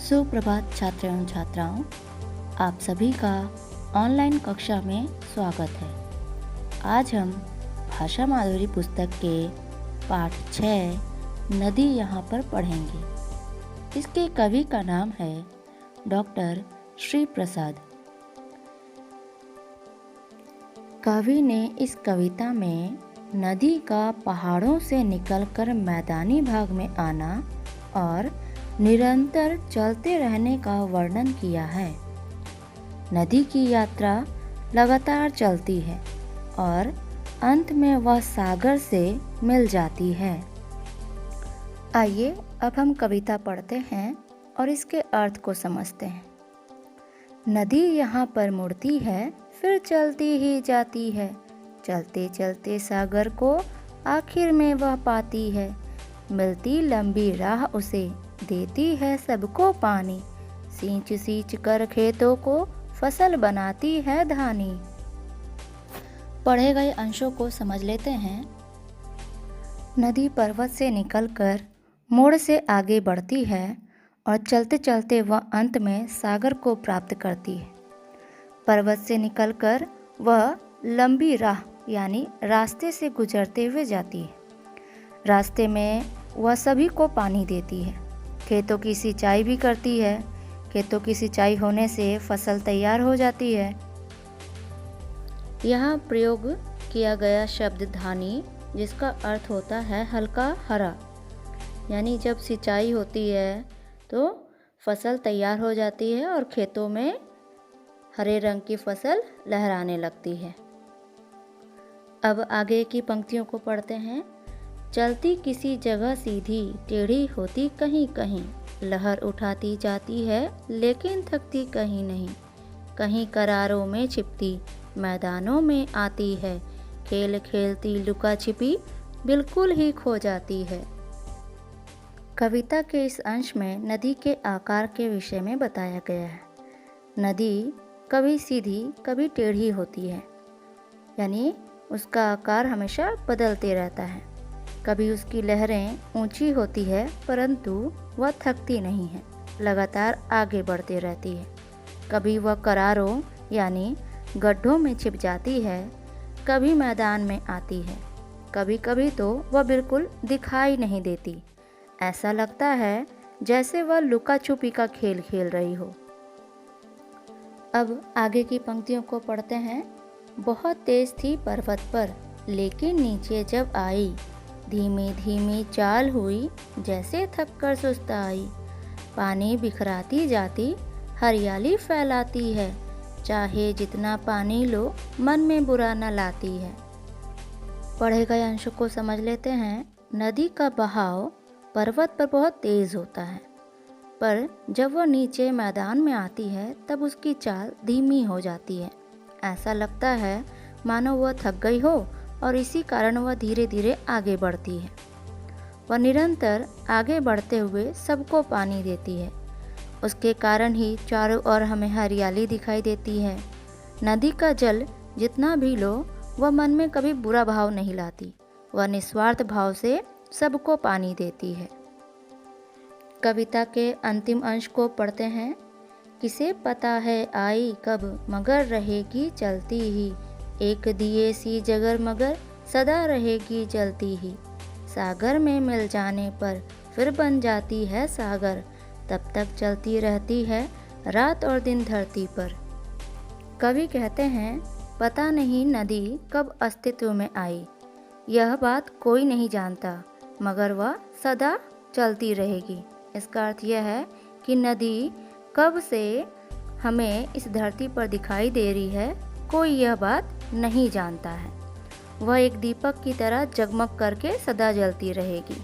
सुप्रभात छात्र एवं छात्राओं, आप सभी का ऑनलाइन कक्षा में स्वागत है। आज हम भाषा माधुरी पुस्तक के पाठ 6 नदी यहाँ पर पढ़ेंगे। इसके कवि का नाम है डॉक्टर श्री प्रसाद। कवि ने इस कविता में नदी का पहाड़ों से निकलकर मैदानी भाग में आना और निरंतर चलते रहने का वर्णन किया है। नदी की यात्रा लगातार चलती है और अंत में वह सागर से मिल जाती है। आइए अब हम कविता पढ़ते हैं और इसके अर्थ को समझते हैं। नदी यहाँ पर मुड़ती है, फिर चलती ही जाती है। चलते चलते सागर को आखिर में वह पाती है। मिलती लंबी राह उसे, देती है सबको पानी। सींच सींच कर खेतों को फसल बनाती है धानी। पढ़े गए अंशों को समझ लेते हैं। नदी पर्वत से निकलकर मोड़ से आगे बढ़ती है और चलते चलते वह अंत में सागर को प्राप्त करती है। पर्वत से निकलकर वह लंबी राह यानी रास्ते से गुजरते हुए जाती है। रास्ते में वह सभी को पानी देती है। खेतों की सिंचाई भी करती है। खेतों की सिंचाई होने से फसल तैयार हो जाती है। यहाँ प्रयोग किया गया शब्द धानी, जिसका अर्थ होता है हल्का हरा, यानी जब सिंचाई होती है तो फसल तैयार हो जाती है और खेतों में हरे रंग की फसल लहराने लगती है। अब आगे की पंक्तियों को पढ़ते हैं। चलती किसी जगह सीधी, टेढ़ी होती कहीं कहीं। लहर उठाती जाती है लेकिन थकती कहीं नहीं। कहीं करारों में छिपती, मैदानों में आती है। खेल खेलती लुका छिपी, बिल्कुल ही खो जाती है। कविता के इस अंश में नदी के आकार के विषय में बताया गया है। नदी कभी सीधी कभी टेढ़ी होती है, यानी उसका आकार हमेशा बदलते रहता है। कभी उसकी लहरें ऊंची होती है परंतु वह थकती नहीं है, लगातार आगे बढ़ती रहती है। कभी वह करारों यानी गड्ढों में छिप जाती है, कभी मैदान में आती है। कभी कभी तो वह बिल्कुल दिखाई नहीं देती। ऐसा लगता है जैसे वह लुका छुपी का खेल खेल रही हो। अब आगे की पंक्तियों को पढ़ते हैं। बहुत तेज थी पर्वत पर, लेकिन नीचे जब आई, धीमी धीमी चाल हुई, जैसे थक कर सुस्ताई। पानी बिखराती जाती, हरियाली फैलाती है। चाहे जितना पानी लो, मन में बुरा न लाती है। पढ़े गए अंशों को समझ लेते हैं। नदी का बहाव पर्वत पर बहुत तेज होता है, पर जब वह नीचे मैदान में आती है तब उसकी चाल धीमी हो जाती है। ऐसा लगता है मानो वह थक गई हो और इसी कारण वह धीरे धीरे आगे बढ़ती है। वह निरंतर आगे बढ़ते हुए सबको पानी देती है। उसके कारण ही चारों ओर हमें हरियाली दिखाई देती है। नदी का जल जितना भी लो, वह मन में कभी बुरा भाव नहीं लाती। वह निस्वार्थ भाव से सबको पानी देती है। कविता के अंतिम अंश को पढ़ते हैं। किसे पता है आई कब, मगर रहेगी चलती ही। एक दिए सी जगर मगर, सदा रहेगी जलती ही। सागर में मिल जाने पर फिर बन जाती है सागर। तब तक चलती रहती है रात और दिन धरती पर। कवि कहते हैं, पता नहीं नदी कब अस्तित्व में आई। यह बात कोई नहीं जानता, मगर वह सदा चलती रहेगी। इसका अर्थ यह है कि नदी कब से हमें इस धरती पर दिखाई दे रही है, कोई यह बात नहीं जानता है। वह एक दीपक की तरह जगमग करके सदा जलती रहेगी।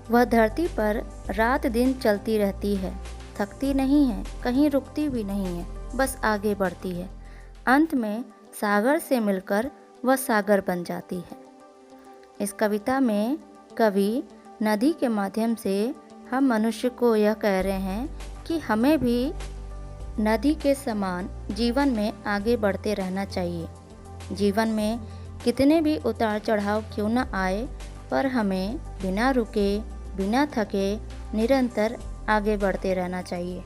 वह धरती पर रात दिन चलती रहती है, थकती नहीं है, कहीं रुकती भी नहीं है, बस आगे बढ़ती है। अंत में सागर से मिलकर वह सागर बन जाती है। इस कविता में कवि नदी के माध्यम से हम मनुष्य को यह कह रहे हैं कि हमें भी नदी के समान जीवन में आगे बढ़ते रहना चाहिए। जीवन में कितने भी उतार चढ़ाव क्यों न आए, पर हमें बिना रुके बिना थके निरंतर आगे बढ़ते रहना चाहिए।